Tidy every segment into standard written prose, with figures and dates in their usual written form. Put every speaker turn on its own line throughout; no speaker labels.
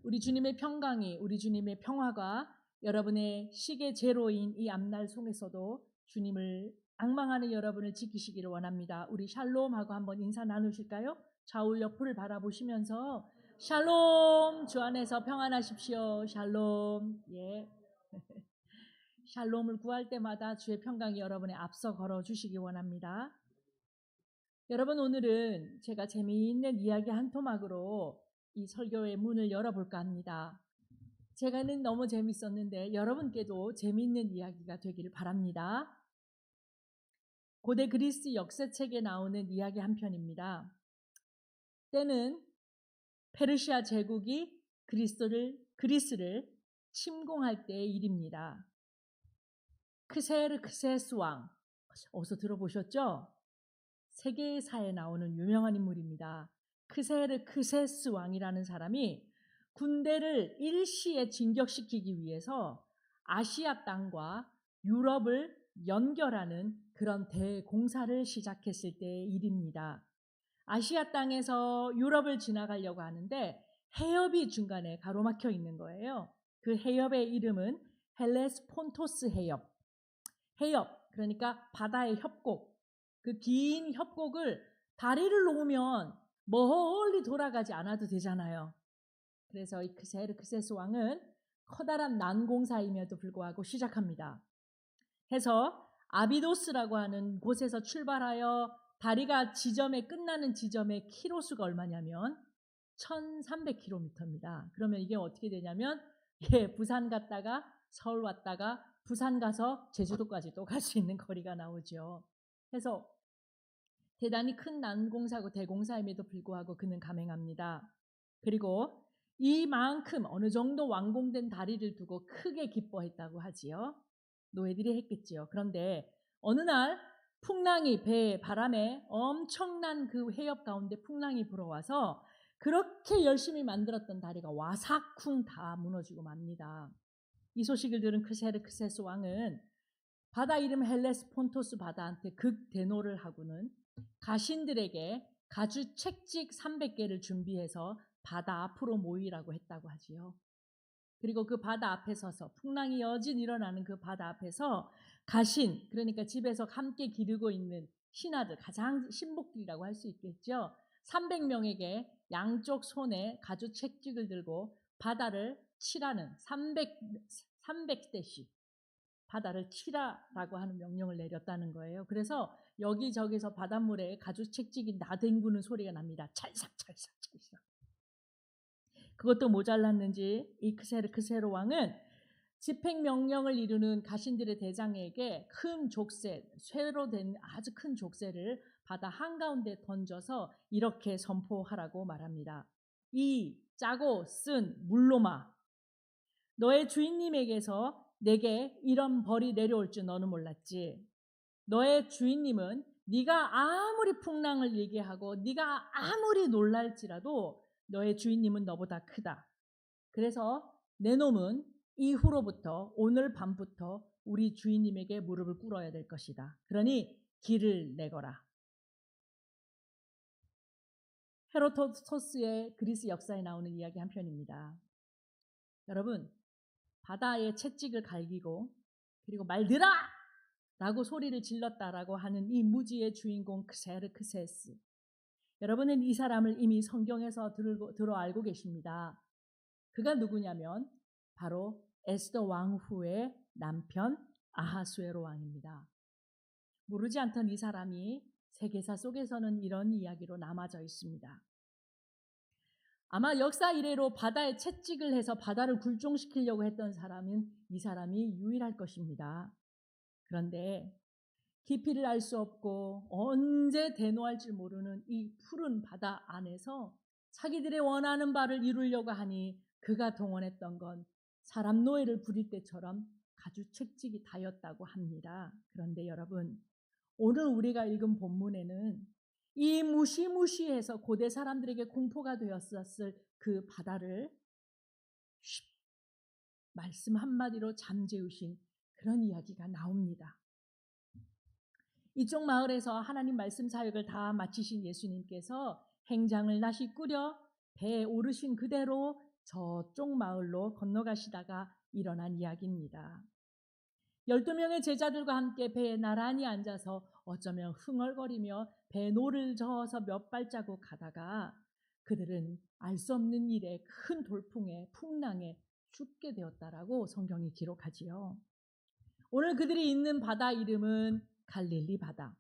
우리 주님의 평강이, 우리 주님의 평화가 여러분의 시계 제로인 이 앞날 속에서도 주님을 앙망하는 여러분을 지키시기를 원합니다. 우리 샬롬하고 한번 인사 나누실까요? 좌우 옆을 바라보시면서 샬롬, 주 안에서 평안하십시오. 샬롬. 예. 샬롬을 구할 때마다 주의 평강이 여러분의 앞서 걸어 주시기 원합니다. 여러분, 오늘은 제가 재미있는 이야기 한 토막으로 이 설교의 문을 열어볼까 합니다. 제가는 너무 재밌었는데 여러분께도 재미있는 이야기가 되기를 바랍니다. 고대 그리스 역사책에 나오는 이야기 한 편입니다. 때는 페르시아 제국이 그리스를 침공할 때의 일입니다. 크세르크세스 왕, 어디서 들어보셨죠? 세계사에 나오는 유명한 인물입니다. 크세르크세스 왕이라는 사람이 군대를 일시에 진격시키기 위해서 아시아 땅과 유럽을 연결하는 그런 대공사를 시작했을 때의 일입니다. 아시아 땅에서 유럽을 지나가려고 하는데 해협이 중간에 가로막혀 있는 거예요. 그 해협의 이름은 헬레스폰토스 해협. 해협, 그러니까 바다의 협곡. 그 긴 협곡을 다리를 놓으면 멀리 돌아가지 않아도 되잖아요. 그래서 이 크세르크세스 왕은 커다란 난공사임에도 불구하고 시작합니다. 해서 아비도스라고 하는 곳에서 출발하여 다리가 끝나는 지점의 키로수가 얼마냐면 1300km입니다. 그러면 이게 어떻게 되냐면 부산 갔다가 서울 왔다가 부산 가서 제주도까지 또 갈 수 있는 거리가 나오죠. 해서 대단히 큰 난공사고 대공사임에도 불구하고 그는 감행합니다. 그리고 이만큼 어느 정도 완공된 다리를 두고 크게 기뻐했다고 하지요. 노예들이 했겠지요. 그런데 어느 날 풍랑이 바람에 엄청난 그 해협 가운데 풍랑이 불어와서 그렇게 열심히 만들었던 다리가 와사쿵 다 무너지고 맙니다. 이 소식을 들은 크세르크세스 왕은 바다 이름 헬레스폰토스 바다한테 극대노를 하고는 가신들에게 가주 책직 300개를 준비해서 바다 앞으로 모이라고 했다고 하지요. 그리고 그 바다 앞에 서서 풍랑이 여진 일어나는 그 바다 앞에서 가신, 그러니까 집에서 함께 기르고 있는 신하들, 가장 신복들이라고 할 수 있겠죠. 300명에게 양쪽 손에 가주 책직을 들고 바다를 칠하는 300대씩 바다를 치라라고 하는 명령을 내렸다는 거예요. 그래서 여기저기서 바닷물에 가주 책직이 나뒹구는 소리가 납니다. 찰싹찰싹 찰싹. 그것도 모자랐는지 이 크세르 왕은 집행명령을 이루는 가신들의 대장에게 큰 족쇄, 쇠로 된 아주 큰 족쇄를 바다 한가운데 던져서 이렇게 선포하라고 말합니다. 이 짜고 쓴 물로마, 너의 주인님에게서 내게 이런 벌이 내려올 줄 너는 몰랐지. 너의 주인님은 네가 아무리 풍랑을 얘기하고 네가 아무리 놀랄지라도 너의 주인님은 너보다 크다. 그래서 내 놈은 이후로부터 오늘 밤부터 우리 주인님에게 무릎을 꿇어야 될 것이다. 그러니 길을 내거라. 헤로도토스의 그리스 역사에 나오는 이야기 한 편입니다. 여러분, 바다에 채찍을 갈기고 그리고 말들아! 라고 소리를 질렀다라고 하는 이 무지의 주인공 크세르크세스. 여러분은 이 사람을 이미 성경에서 들어 알고 계십니다. 그가 누구냐면 바로 에스더 왕후의 남편 아하수에로 왕입니다. 모르지 않던 이 사람이 세계사 속에서는 이런 이야기로 남아져 있습니다. 아마 역사 이래로 바다에 채찍을 해서 바다를 굴종시키려고 했던 사람은 이 사람이 유일할 것입니다. 그런데 깊이를 알 수 없고 언제 대노할지 모르는 이 푸른 바다 안에서 자기들의 원하는 바를 이루려고 하니 그가 동원했던 건 사람 노예를 부릴 때처럼 가주 채찍이 다였다고 합니다. 그런데 여러분, 오늘 우리가 읽은 본문에는 이 무시무시해서 고대 사람들에게 공포가 되었었을 그 바다를 말씀 한마디로 잠재우신 그런 이야기가 나옵니다. 이쪽 마을에서 하나님 말씀 사역을 다 마치신 예수님께서 행장을 다시 꾸려 배에 오르신 그대로 저쪽 마을로 건너가시다가 일어난 이야기입니다. 12명의 제자들과 함께 배에 나란히 앉아서 어쩌면 흥얼거리며 배노를 저어서 몇 발자국 가다가 그들은 알 수 없는 일에 큰 돌풍에 풍랑에 죽게 되었다라고 성경이 기록하지요. 오늘 그들이 있는 바다 이름은 갈릴리 바다.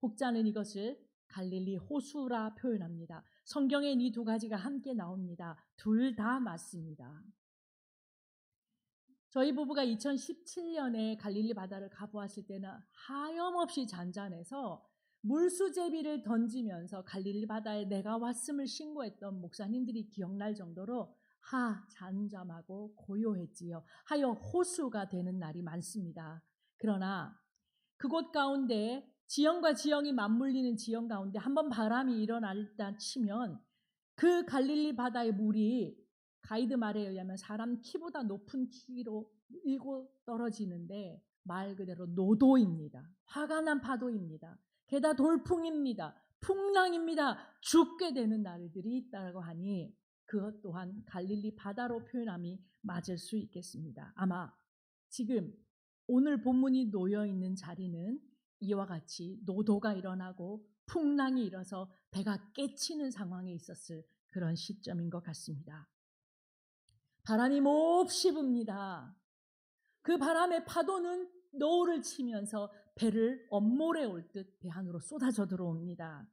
혹자는 이것을 갈릴리 호수라 표현합니다. 성경에 이 두 가지가 함께 나옵니다. 둘 다 맞습니다. 저희 부부가 2017년에 갈릴리 바다를 가보았을 때는 하염없이 잔잔해서 물수제비를 던지면서 갈릴리 바다에 내가 왔음을 신고했던 목사님들이 기억날 정도로 잠잠하고 고요했지요. 하여 호수가 되는 날이 많습니다. 그러나 그곳 가운데 지형과 지형이 맞물리는 지형 가운데 한번 바람이 일어났다 치면 그 갈릴리 바다의 물이 가이드 말에 의하면 사람 키보다 높은 키로 밀고 떨어지는데 말 그대로 노도입니다. 화가 난 파도입니다. 게다가 돌풍입니다. 풍랑입니다. 죽게 되는 날들이 있다고 하니 그것 또한 갈릴리 바다로 표현함이 맞을 수 있겠습니다. 아마 지금 오늘 본문이 놓여 있는 자리는 이와 같이 노도가 일어나고 풍랑이 일어서 배가 깨치는 상황에 있었을 그런 시점인 것 같습니다. 바람이 몹시 붑니다. 그 바람의 파도는 노를 치면서 배를 엄몰에 올 듯 배 안으로 쏟아져 들어옵니다.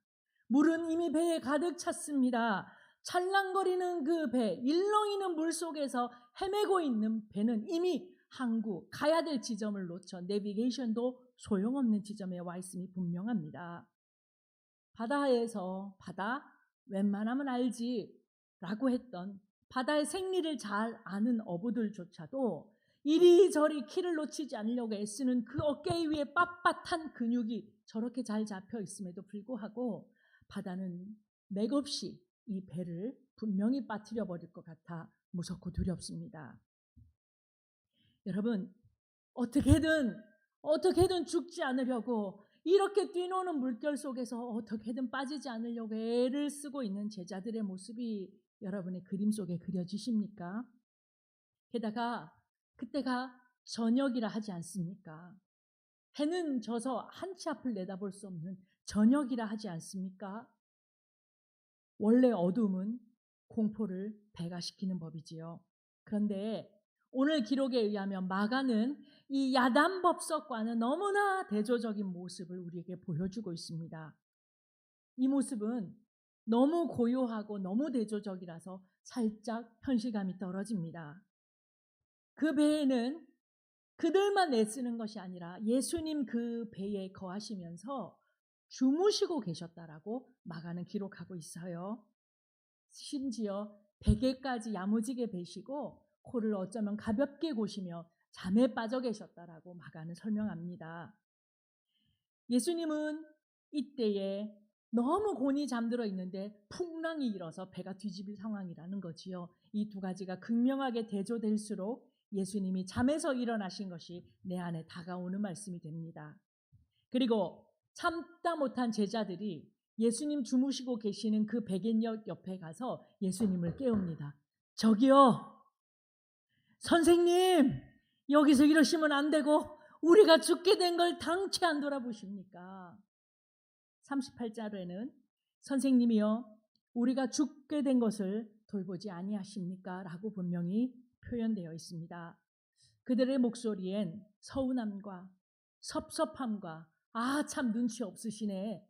물은 이미 배에 가득 찼습니다. 찰랑거리는 그 배, 일렁이는 물 속에서 헤매고 있는 배는 이미 항구, 가야 될 지점을 놓쳐 내비게이션도 소용없는 지점에 와 있음이 분명합니다. 바다에서 바다 웬만하면 알지 라고 했던 바다의 생리를 잘 아는 어부들조차도 이리저리 키를 놓치지 않으려고 애쓰는 그 어깨 위에 빳빳한 근육이 저렇게 잘 잡혀 있음에도 불구하고 바다는 맥없이 이 배를 분명히 빠뜨려 버릴 것 같아 무섭고 두렵습니다. 여러분, 어떻게든 죽지 않으려고 이렇게 뛰노는 물결 속에서 어떻게든 빠지지 않으려고 애를 쓰고 있는 제자들의 모습이 여러분의 그림 속에 그려지십니까? 게다가 그때가 저녁이라 하지 않습니까? 해는 져서 한치 앞을 내다볼 수 없는 저녁이라 하지 않습니까? 원래 어둠은 공포를 배가시키는 법이지요. 그런데 오늘 기록에 의하면 마가는 이 야단법석과는 너무나 대조적인 모습을 우리에게 보여주고 있습니다. 이 모습은 너무 고요하고 너무 대조적이라서 살짝 현실감이 떨어집니다. 그 배에는 그들만 애쓰는 것이 아니라 예수님 그 배에 거하시면서 주무시고 계셨다라고 마가는 기록하고 있어요. 심지어 베개까지 야무지게 베시고 코를 어쩌면 가볍게 고시며 잠에 빠져 계셨다라고 마가는 설명합니다. 예수님은 이때에 너무 곤히 잠들어 있는데 풍랑이 일어서 배가 뒤집릴 상황이라는 거지요. 이 두 가지가 극명하게 대조될수록 예수님이 잠에서 일어나신 것이 내 안에 다가오는 말씀이 됩니다. 그리고 참다 못한 제자들이 예수님 주무시고 계시는 그 베갯역 옆에 가서 예수님을 깨웁니다. 저기요, 선생님, 여기서 이러시면 안 되고 우리가 죽게 된 걸 당최 안 돌아보십니까? 38절에는 선생님이여 우리가 죽게 된 것을 돌보지 아니하십니까? 라고 분명히 표현되어 있습니다. 그들의 목소리엔 서운함과 섭섭함과 참 눈치 없으시네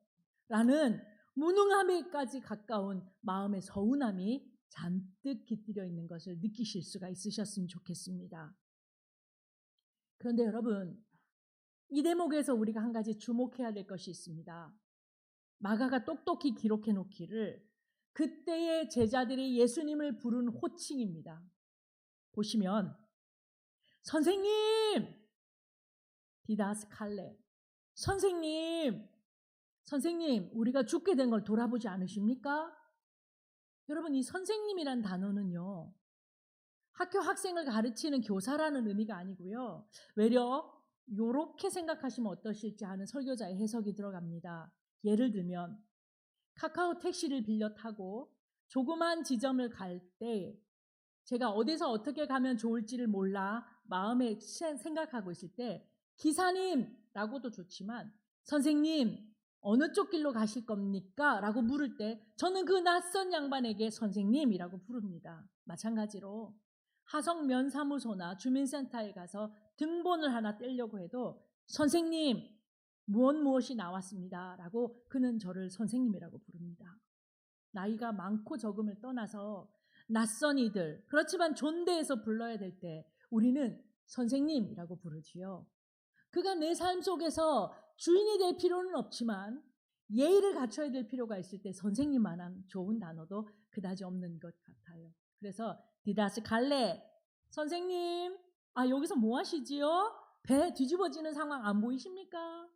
라는 무능함에까지 가까운 마음의 서운함이 잔뜩 깃들여 있는 것을 느끼실 수가 있으셨으면 좋겠습니다. 그런데 여러분, 이 대목에서 우리가 한 가지 주목해야 될 것이 있습니다. 마가가 똑똑히 기록해 놓기를 그때의 제자들이 예수님을 부른 호칭입니다. 보시면 선생님! 디다스칼레 선생님! 우리가 죽게 된 걸 돌아보지 않으십니까? 여러분, 이 선생님이란 단어는요, 학교 학생을 가르치는 교사라는 의미가 아니고요, 외려 이렇게 생각하시면 어떠실지 하는 설교자의 해석이 들어갑니다. 예를 들면 카카오 택시를 빌려 타고 조그만 지점을 갈 때 제가 어디서 어떻게 가면 좋을지를 몰라 마음에 생각하고 있을 때 기사님라고도 좋지만 선생님 어느 쪽 길로 가실 겁니까? 라고 물을 때 저는 그 낯선 양반에게 선생님이라고 부릅니다. 마찬가지로 하성면사무소나 주민센터에 가서 등본을 하나 떼려고 해도 선생님 무엇이 나왔습니다. 라고 그는 저를 선생님이라고 부릅니다. 나이가 많고 적음을 떠나서 낯선 이들, 그렇지만 존대해서 불러야 될 때 우리는 선생님이라고 부르지요. 그가 내 삶 속에서 주인이 될 필요는 없지만 예의를 갖춰야 될 필요가 있을 때 선생님만한 좋은 단어도 그다지 없는 것 같아요. 그래서 디다스 갈래 선생님, 여기서 뭐 하시지요? 배 뒤집어지는 상황 안 보이십니까?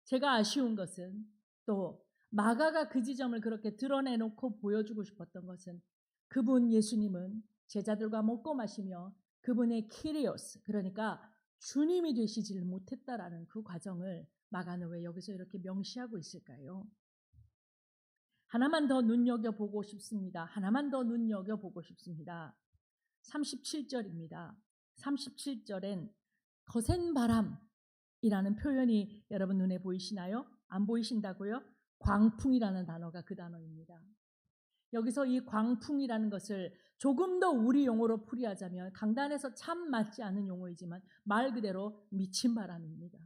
제가 아쉬운 것은 또 마가가 그 지점을 그렇게 드러내놓고 보여주고 싶었던 것은 그분 예수님은 제자들과 먹고 마시며 그분의 키리오스, 그러니까 주님이 되시지를 못했다라는 그 과정을 마가는 왜 여기서 이렇게 명시하고 있을까요? 하나만 더 눈여겨보고 싶습니다. 하나만 더 눈여겨보고 싶습니다. 37절입니다. 37절엔 거센 바람이라는 표현이 여러분 눈에 보이시나요? 안 보이신다고요? 광풍이라는 단어가 그 단어입니다. 여기서 이 광풍이라는 것을 조금 더 우리 용어로 풀이하자면 강단에서 참 맞지 않은 용어이지만 말 그대로 미친 바람입니다.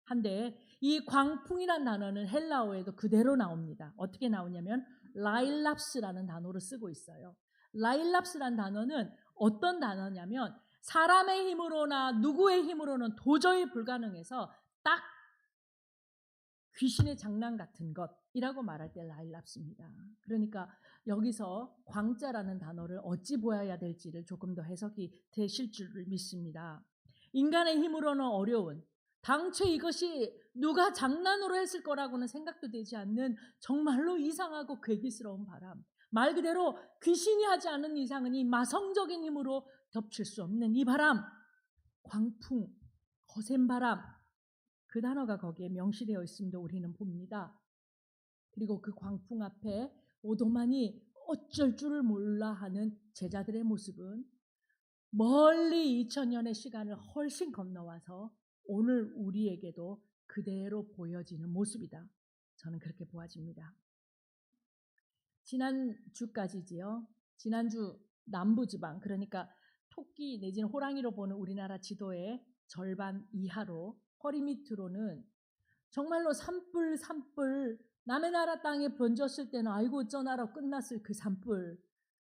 한데 이 광풍이라는 단어는 헬라어에도 그대로 나옵니다. 어떻게 나오냐면 라일랍스라는 단어를 쓰고 있어요. 라일랍스라는 단어는 어떤 단어냐면 사람의 힘으로나 누구의 힘으로는 도저히 불가능해서 딱 귀신의 장난 같은 것이라고 말할 때 라일랍스입니다. 그러니까 여기서 광자라는 단어를 어찌 보아야 될지를 조금 더 해석이 되실 줄 믿습니다. 인간의 힘으로는 어려운, 당최 이것이 누가 장난으로 했을 거라고는 생각도 되지 않는 정말로 이상하고 괴기스러운 바람, 말 그대로 귀신이 하지 않은 이상은 이 마성적인 힘으로 덮칠 수 없는 이 바람, 광풍, 거센 바람, 그 단어가 거기에 명시되어 있음도 우리는 봅니다. 그리고 그 광풍 앞에 오도만이 어쩔 줄을 몰라 하는 제자들의 모습은 멀리 2000년의 시간을 훨씬 건너와서 오늘 우리에게도 그대로 보여지는 모습이다. 저는 그렇게 보아집니다. 지난주까지지요. 지난주 남부지방, 그러니까 토끼 내지는 호랑이로 보는 우리나라 지도의 절반 이하로 허리 밑으로는 정말로 산불 남의 나라 땅에 번졌을 때는 아이고 어쩌나로 끝났을 그 산불,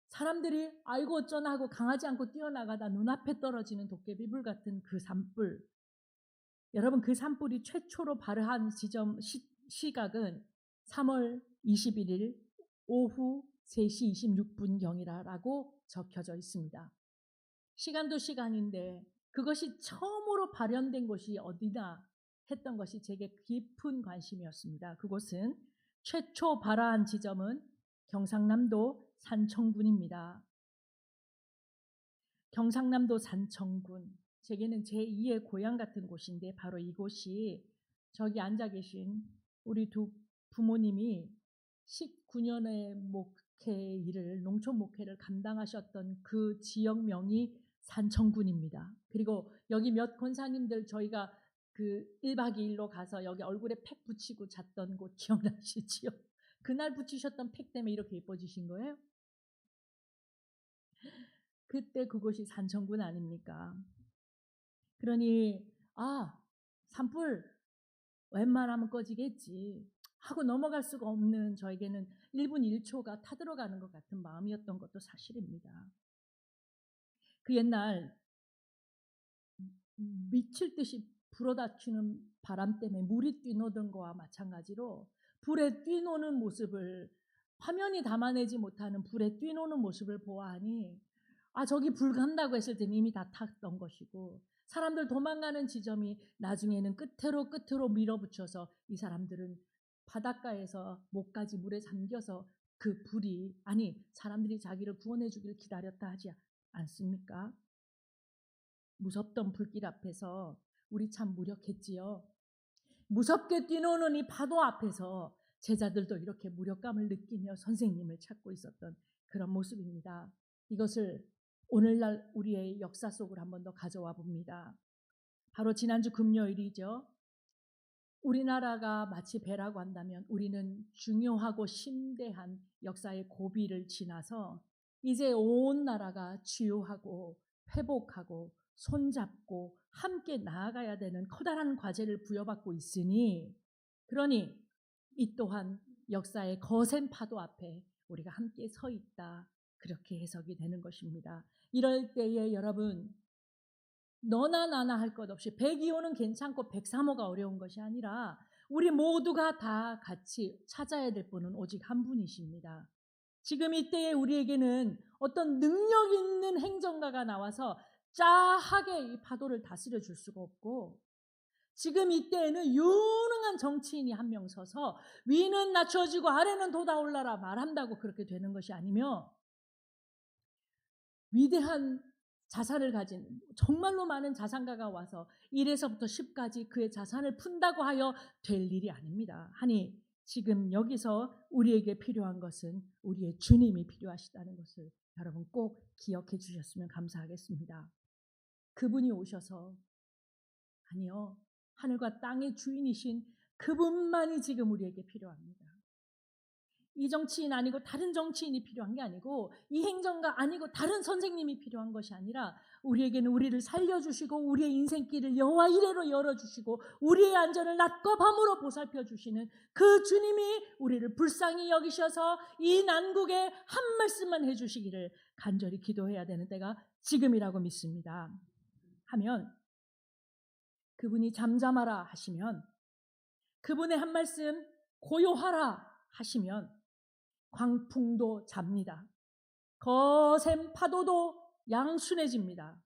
사람들이 아이고 어쩌나 하고 강하지 않고 뛰어나가다 눈앞에 떨어지는 도깨비불 같은 그 산불, 여러분 그 산불이 최초로 발효한 시각은 3월 21일 오후 3시 26분경이라고 적혀져 있습니다. 시간도 시간인데 그것이 처음으로 발현된 곳이 어디나 했던 것이 제게 깊은 관심이었습니다. 그곳은 최초 발화한 지점은 경상남도 산청군입니다. 경상남도 산청군, 제게는 제2의 고향 같은 곳인데 바로 이곳이 저기 앉아 계신 우리 두 부모님이 19년의 목회 일을, 농촌 목회를 감당하셨던 그 지역명이 산청군입니다. 그리고 여기 몇 권사님들 저희가 그 1박 2일로 가서 여기 얼굴에 팩 붙이고 잤던 곳 기억나시지요? 그날 붙이셨던 팩 때문에 이렇게 예뻐지신 거예요? 그때 그곳이 산청군 아닙니까? 그러니 산불 웬만하면 꺼지겠지 하고 넘어갈 수가 없는 저에게는 1분 1초가 타들어가는 것 같은 마음이었던 것도 사실입니다. 그 옛날 미칠 듯이 불어닥치는 바람 때문에 물이 뛰노던 거와 마찬가지로 불에 뛰노는 모습을, 화면이 담아내지 못하는 불에 뛰노는 모습을 보아하니 저기 불 간다고 했을 때는 이미 다 탔던 것이고 사람들 도망가는 지점이 나중에는 끝으로 밀어붙여서 이 사람들은 바닷가에서 목까지 물에 잠겨서 그 불이, 사람들이 자기를 구원해 주기를 기다렸다 하지 않습니까? 무섭던 불길 앞에서 우리 참 무력했지요. 무섭게 뛰노는 이 파도 앞에서 제자들도 이렇게 무력감을 느끼며 선생님을 찾고 있었던 그런 모습입니다. 이것을 오늘날 우리의 역사 속으로 한 번 더 가져와 봅니다. 바로 지난주 금요일이죠. 우리나라가 마치 배라고 한다면 우리는 중요하고 심대한 역사의 고비를 지나서 이제 온 나라가 치유하고 회복하고 손잡고 함께 나아가야 되는 커다란 과제를 부여받고 있으니, 그러니 이 또한 역사의 거센 파도 앞에 우리가 함께 서 있다, 그렇게 해석이 되는 것입니다. 이럴 때에 여러분, 너나 나나 할 것 없이 102호는 괜찮고 103호가 어려운 것이 아니라 우리 모두가 다 같이 찾아야 될 분은 오직 한 분이십니다. 지금 이때에 우리에게는 어떤 능력 있는 행정가가 나와서 짜하게 이 파도를 다스려 줄 수가 없고, 지금 이때에는 유능한 정치인이 한 명 서서 위는 낮춰지고 아래는 돋아올라라 말한다고 그렇게 되는 것이 아니며, 위대한 자산을 가진 정말로 많은 자산가가 와서 1에서부터 10까지 그의 자산을 푼다고 하여 될 일이 아닙니다. 하니 지금 여기서 우리에게 필요한 것은 우리의 주님이 필요하시다는 것을 여러분 꼭 기억해 주셨으면 감사하겠습니다. 그분이 오셔서, 아니요, 하늘과 땅의 주인이신 그분만이 지금 우리에게 필요합니다. 이 정치인 아니고 다른 정치인이 필요한 게 아니고, 이 행정가 아니고 다른 선생님이 필요한 것이 아니라, 우리에게는 우리를 살려주시고 우리의 인생길을 여호와 이레로 열어주시고 우리의 안전을 낮과 밤으로 보살펴 주시는 그 주님이 우리를 불쌍히 여기셔서 이 난국에 한 말씀만 해주시기를 간절히 기도해야 되는 때가 지금이라고 믿습니다. 하면, 그분이 잠잠하라 하시면, 그분의 한 말씀 고요하라 하시면 광풍도 잡니다. 거센 파도도 양순해집니다.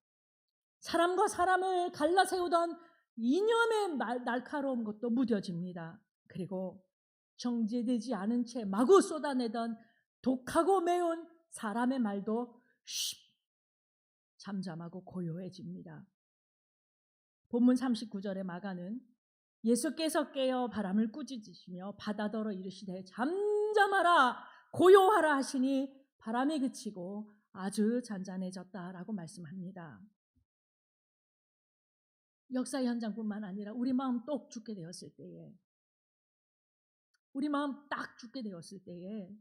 사람과 사람을 갈라세우던 이념의 날카로운 것도 무뎌집니다. 그리고 정제되지 않은 채 마구 쏟아내던 독하고 매운 사람의 말도 잠잠하고 고요해집니다. 본문 39절의 마가는 예수께서 깨어 바람을 꾸짖으시며 바다더러 이르시되 잠잠하라 고요하라 하시니 바람이 그치고 아주 잔잔해졌다라고 말씀합니다. 역사 현장뿐만 아니라 우리 마음 똑 죽게 되었을 때에, 우리 마음 딱 죽게 되었을 때에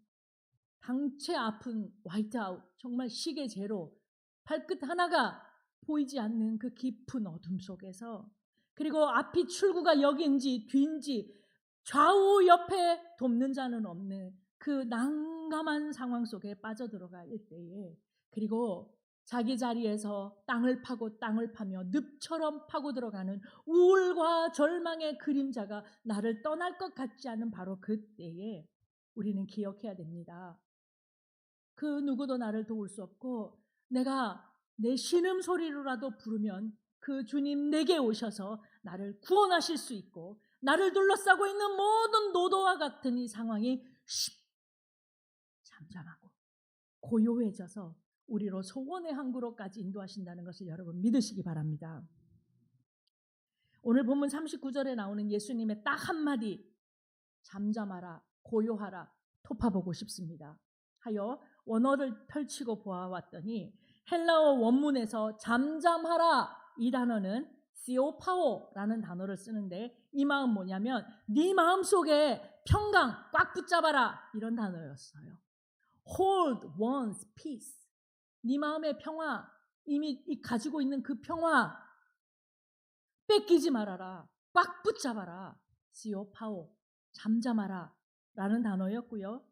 당최 아픈 화이트아웃, 정말 시계 제로, 발끝 하나가 보이지 않는 그 깊은 어둠 속에서, 그리고 앞이 출구가 여기인지 뒤인지 좌우 옆에 돕는 자는 없는 그 난감한 상황 속에 빠져들어갈 때에, 그리고 자기 자리에서 땅을 파고 땅을 파며 늪처럼 파고 들어가는 우울과 절망의 그림자가 나를 떠날 것 같지 않은 바로 그때에 우리는 기억해야 됩니다. 그 누구도 나를 도울 수 없고, 내가 내 신음소리로라도 부르면 그 주님 내게 오셔서 나를 구원하실 수 있고, 나를 둘러싸고 있는 모든 노도와 같은 이 상황이 잠잠하고 고요해져서 우리로 소원의 항구로까지 인도하신다는 것을 여러분 믿으시기 바랍니다. 오늘 본문 39절에 나오는 예수님의 딱 한마디, 잠잠하라 고요하라, 토파보고 싶습니다 하여 원어를 펼치고 보아왔더니, 헬라어 원문에서 잠잠하라 이 단어는 시오파오라는 단어를 쓰는데, 이 마음 뭐냐면 네 마음속에 평강 꽉 붙잡아라, 이런 단어였어요. Hold one's peace. 네 마음의 평화, 이미 가지고 있는 그 평화 뺏기지 말아라, 꽉 붙잡아라. 시오파오, 잠잠하라 라는 단어였고요.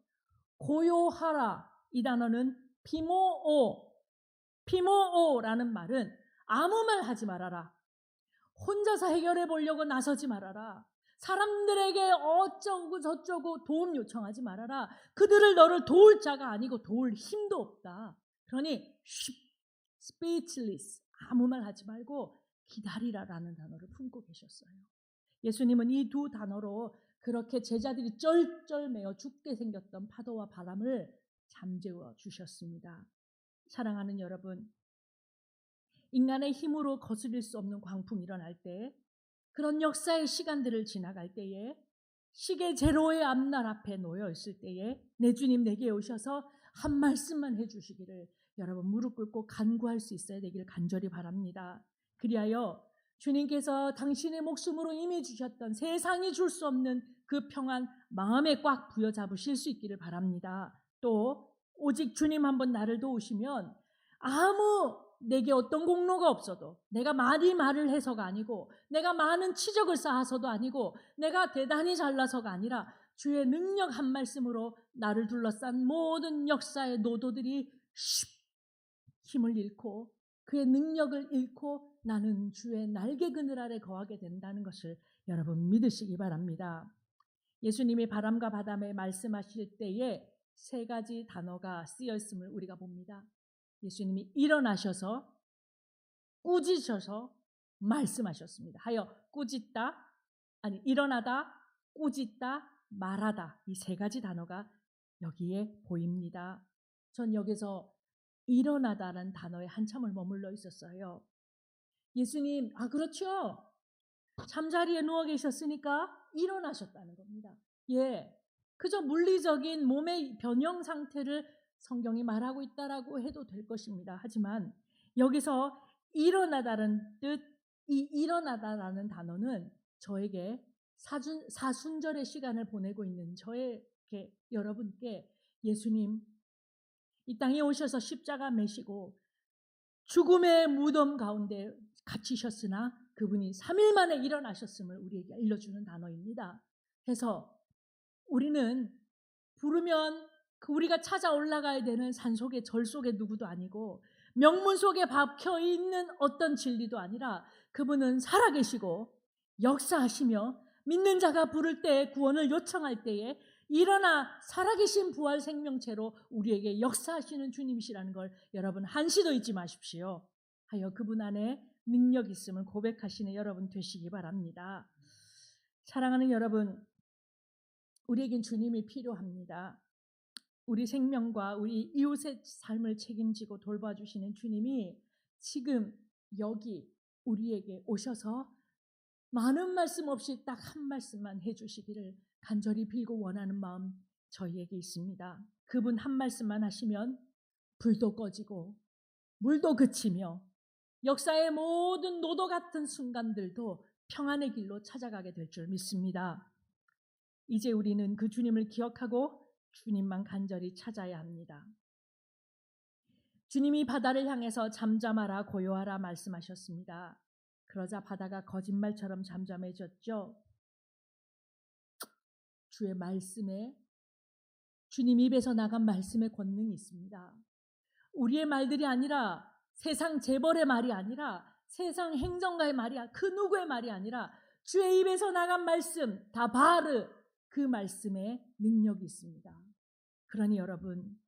고요하라 이 단어는 피모오라는 말은 아무 말 하지 말아라, 혼자서 해결해 보려고 나서지 말아라, 사람들에게 어쩌고 저쩌고 도움 요청하지 말아라, 그들을 너를 도울 자가 아니고 도울 힘도 없다. 그러니 speechless, 아무 말 하지 말고 기다리라라는 단어를 품고 계셨어요. 예수님은 이 두 단어로 그렇게 제자들이 쩔쩔매어 죽게 생겼던 파도와 바람을 잠재워 주셨습니다. 사랑하는 여러분, 인간의 힘으로 거스릴 수 없는 광풍이 일어날 때, 그런 역사의 시간들을 지나갈 때에, 시계 제로의 앞날 앞에 놓여 있을 때에 내 주님 내게 오셔서 한 말씀만 해주시기를 여러분 무릎 꿇고 간구할 수 있어야 되기를 간절히 바랍니다. 그리하여 주님께서 당신의 목숨으로 이미 주셨던 세상이 줄 수 없는 그 평안 마음에 꽉 부여잡으실 수 있기를 바랍니다. 또 오직 주님 한번 나를 도우시면 아무 내게 어떤 공로가 없어도, 내가 많이 말을 해서가 아니고, 내가 많은 치적을 쌓아서도 아니고, 내가 대단히 잘나서가 아니라 주의 능력 한 말씀으로 나를 둘러싼 모든 역사의 노도들이 힘을 잃고 그의 능력을 잃고 나는 주의 날개 그늘 아래 거하게 된다는 것을 여러분 믿으시기 바랍니다. 예수님이 바람과 바다에 말씀하실 때에 세 가지 단어가 쓰여 있음을 우리가 봅니다. 예수님이 일어나셔서 꾸짖으셔서 말씀하셨습니다. 하여 꾸짖다, 아니 일어나다, 꾸짖다, 말하다, 이 세 가지 단어가 여기에 보입니다. 전 여기서 일어나다라는 단어에 한참을 머물러 있었어요. 예수님, 그렇죠. 잠자리에 누워 계셨으니까 일어나셨다는 겁니다. 예, 그저 물리적인 몸의 변형 상태를 성경이 말하고 있다라고 해도 될 것입니다. 하지만 여기서 일어나다는 뜻, 이 일어나다라는 단어는 저에게 사순절의 시간을 보내고 있는 저에게, 여러분께 예수님 이 땅에 오셔서 십자가 매시고 죽음의 무덤 가운데 갇히셨으나 그분이 3일 만에 일어나셨음을 우리에게 알려주는 단어입니다. 그래서 우리는 부르면 우리가 찾아 올라가야 되는 산속에 절 속에 누구도 아니고 명문 속에 박혀 있는 어떤 진리도 아니라 그분은 살아계시고 역사하시며 믿는 자가 부를 때 구원을 요청할 때에 일어나 살아계신 부활 생명체로 우리에게 역사하시는 주님이시라는 걸 여러분 한시도 잊지 마십시오. 하여 그분 안에 능력 있음을 고백하시는 여러분 되시기 바랍니다. 사랑하는 여러분, 우리에겐 주님이 필요합니다. 우리 생명과 우리 이웃의 삶을 책임지고 돌봐주시는 주님이 지금 여기 우리에게 오셔서 많은 말씀 없이 딱 한 말씀만 해주시기를 간절히 빌고 원하는 마음 저희에게 있습니다. 그분 한 말씀만 하시면 불도 꺼지고 물도 그치며 역사의 모든 노도 같은 순간들도 평안의 길로 찾아가게 될 줄 믿습니다. 이제 우리는 그 주님을 기억하고 주님만 간절히 찾아야 합니다. 주님이 바다를 향해서 잠잠하라 고요하라 말씀하셨습니다. 그러자 바다가 거짓말처럼 잠잠해졌죠. 주의 말씀에, 주님 입에서 나간 말씀의 권능이 있습니다. 우리의 말들이 아니라, 세상 재벌의 말이 아니라, 세상 행정가의 말이, 그 누구의 말이 아니라 주의 입에서 나간 말씀, 다바르, 그 말씀에 능력이 있습니다. 그러니 여러분,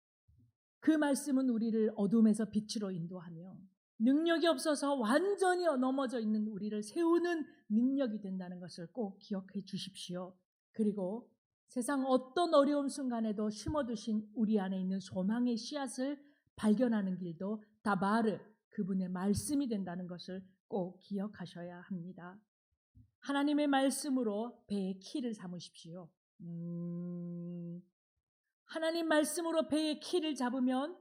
그 말씀은 우리를 어둠에서 빛으로 인도하며 능력이 없어서 완전히 넘어져 있는 우리를 세우는 능력이 된다는 것을 꼭 기억해 주십시오. 그리고 세상 어떤 어려운 순간에도 심어두신 우리 안에 있는 소망의 씨앗을 발견하는 길도 다바르, 그분의 말씀이 된다는 것을 꼭 기억하셔야 합니다. 하나님의 말씀으로 배의 키를 삼으십시오. 하나님 말씀으로 배의 키를 잡으면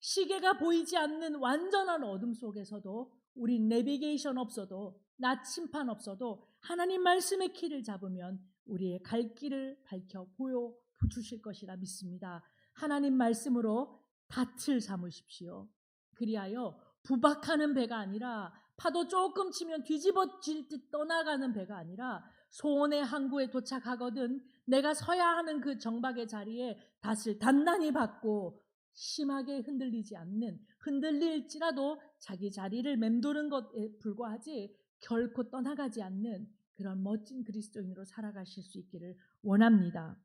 시계가 보이지 않는 완전한 어둠 속에서도, 우리 내비게이션 없어도, 나침판 없어도 하나님 말씀의 키를 잡으면 우리의 갈 길을 밝혀 보여주실 것이라 믿습니다. 하나님 말씀으로 닻을 삼으십시오. 그리하여 부박하는 배가 아니라, 파도 조금 치면 뒤집어질 듯 떠나가는 배가 아니라 소원의 항구에 도착하거든 내가 서야 하는 그 정박의 자리에 닻을 단단히 받고 심하게 흔들리지 않는, 흔들릴지라도 자기 자리를 맴도는 것에 불과하지 결코 떠나가지 않는 그런 멋진 그리스도인으로 살아가실 수 있기를 원합니다.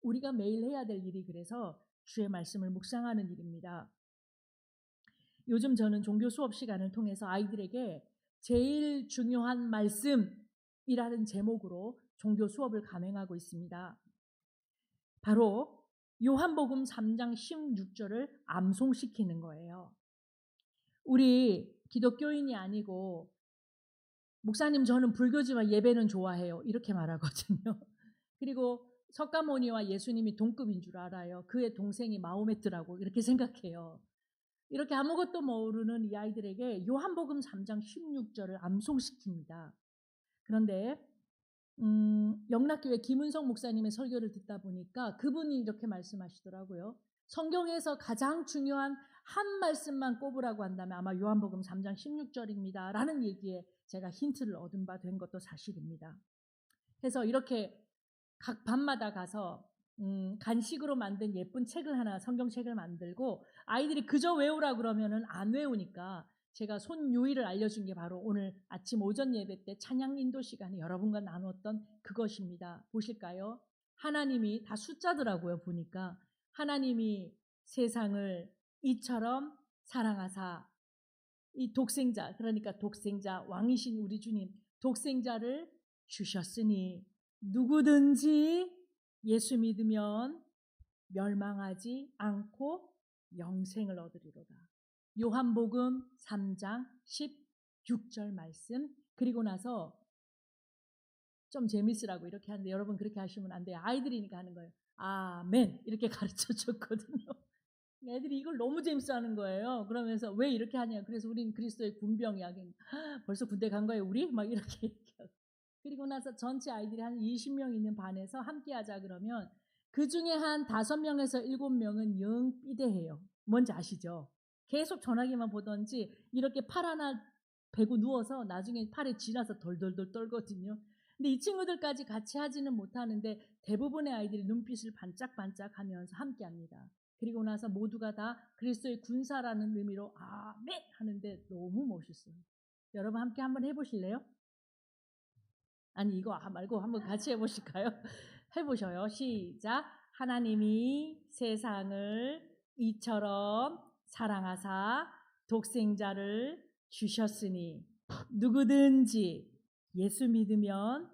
우리가 매일 해야 될 일이 그래서 주의 말씀을 묵상하는 일입니다. 요즘 저는 종교 수업 시간을 통해서 아이들에게 제일 중요한 말씀이라는 제목으로 종교 수업을 감행하고 있습니다. 바로 요한복음 3장 16절을 암송시키는 거예요. 우리 기독교인이 아니고, 목사님 저는 불교지만 예배는 좋아해요, 이렇게 말하거든요. 그리고 석가모니와 예수님이 동급인 줄 알아요. 그의 동생이 마호메트라고 이렇게 생각해요. 이렇게 아무것도 모르는 이 아이들에게 요한복음 3장 16절을 암송시킵니다. 그런데 영락교회 김은성 목사님의 설교를 듣다 보니까 그분이 이렇게 말씀하시더라고요. 성경에서 가장 중요한 한 말씀만 꼽으라고 한다면 아마 요한복음 3장 16절입니다. 라는 얘기에 제가 힌트를 얻은 바 된 것도 사실입니다. 그래서 이렇게 각 밤마다 가서 간식으로 만든 예쁜 책을 하나, 성경책을 만들고 아이들이 그저 외우라 그러면은 안 외우니까 제가 손유희를 알려준 게 바로 오늘 아침 오전 예배 때 찬양 인도 시간에 여러분과 나누었던 그것입니다. 보실까요? 하나님이 다 숫자더라고요. 보니까 하나님이 세상을 이처럼 사랑하사 이 독생자, 그러니까 독생자 왕이신 우리 주님 독생자를 주셨으니 누구든지 예수 믿으면 멸망하지 않고 영생을 얻으리로다. 요한복음 3장 16절 말씀. 그리고 나서 좀 재밌으라고 이렇게 하는데 여러분 그렇게 하시면 안 돼요. 아이들이니까 하는 거예요. 아멘 이렇게 가르쳐 줬거든요. 애들이 이걸 너무 재밌어하는 거예요. 그러면서 왜 이렇게 하냐. 그래서 우린 그리스도의 군병이야. 벌써 군대 간 거예요 우리? 막 이렇게 얘기하고. 그리고 나서 전체 아이들이 한 20명 있는 반에서 함께 하자 그러면 그 중에 한 5명에서 7명은 영 삐대해요. 뭔지 아시죠? 계속 전화기만 보던지 이렇게 팔 하나 베고 누워서 나중에 팔에 쥐나서 덜덜덜 떨거든요. 근데 이 친구들까지 같이 하지는 못하는데 대부분의 아이들이 눈빛을 반짝반짝 하면서 함께 합니다. 그리고 나서 모두가 다 그리스도의 군사라는 의미로 아멘 하는데 너무 멋있어요. 여러분 함께 한번 해보실래요? 아니 이거 말고 한번 같이 해보실까요? 해보셔요. 시작. 하나님이 세상을 이처럼 사랑하사 독생자를 주셨으니 누구든지 예수 믿으면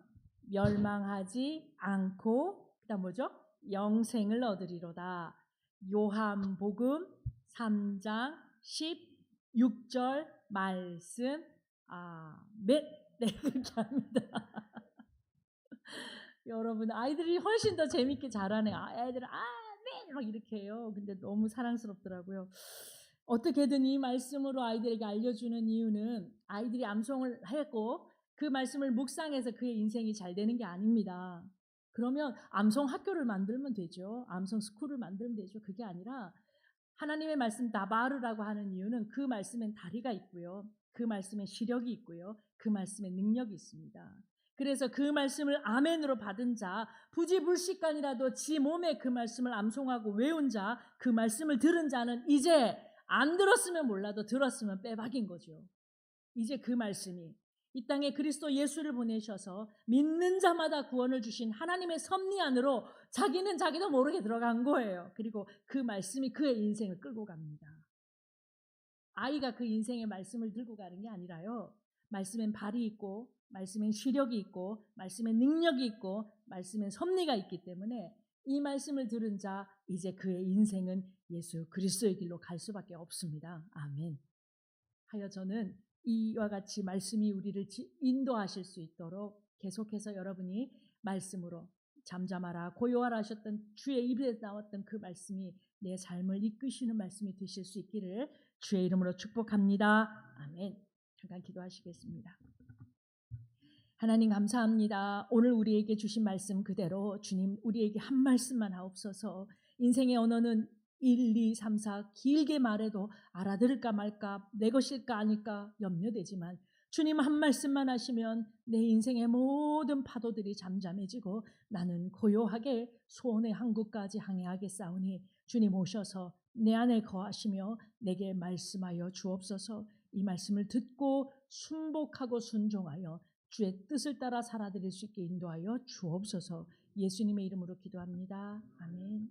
멸망하지 않고 그다음 뭐죠? 영생을 얻으리로다. 요한복음 3장 16절 말씀. 아멘. 네, 그렇게 합니다. 여러분 아이들이 훨씬 더 재밌게 잘하네. 애들은 아멘 막 이렇게 해요. 근데 너무 사랑스럽더라고요. 어떻게든 이 말씀으로 아이들에게 알려주는 이유는 아이들이 암송을 했고 그 말씀을 묵상해서 그의 인생이 잘 되는 게 아닙니다. 그러면 암송 학교를 만들면 되죠. 암송 스쿨을 만들면 되죠. 그게 아니라 하나님의 말씀 다바르라고 하는 이유는 그 말씀엔 다리가 있고요. 그 말씀에 시력이 있고요. 그 말씀에 능력이 있습니다. 그래서 그 말씀을 아멘으로 받은 자, 부지불식간이라도 지 몸에 그 말씀을 암송하고 외운 자, 그 말씀을 들은 자는 이제 안 들었으면 몰라도 들었으면 빼박인 거죠. 이제 그 말씀이 이 땅에 그리스도 예수를 보내셔서 믿는 자마다 구원을 주신 하나님의 섭리 안으로 자기는 자기도 모르게 들어간 거예요. 그리고 그 말씀이 그의 인생을 끌고 갑니다. 아이가 그 인생의 말씀을 들고 가는 게 아니라요. 말씀엔 발이 있고 말씀엔 시력이 있고 말씀엔 능력이 있고 말씀엔 섭리가 있기 때문에 이 말씀을 들은 자 이제 그의 인생은 예수 그리스도의 길로 갈 수밖에 없습니다. 아멘. 하여 저는 이와 같이 말씀이 우리를 인도하실 수 있도록 계속해서 여러분이 말씀으로 잠잠하라 고요하라 하셨던 주의 입에서 나왔던 그 말씀이 내 삶을 이끄시는 말씀이 되실 수 있기를 주의 이름으로 축복합니다. 아멘. 잠깐 기도하시겠습니다. 하나님 감사합니다. 오늘 우리에게 주신 말씀 그대로 주님 우리에게 한 말씀만 하옵소서. 인생의 언어는 1, 2, 3, 4 길게 말해도 알아들을까 말까 내 것일까 아닐까 염려되지만 주님 한 말씀만 하시면 내 인생의 모든 파도들이 잠잠해지고 나는 고요하게 소원의 항구까지 항해하겠사오니 주님 오셔서 내 안에 거하시며 내게 말씀하여 주옵소서. 이 말씀을 듣고 순복하고 순종하여 주의 뜻을 따라 살아드릴 수 있게 인도하여 주옵소서. 예수님의 이름으로 기도합니다. 아멘.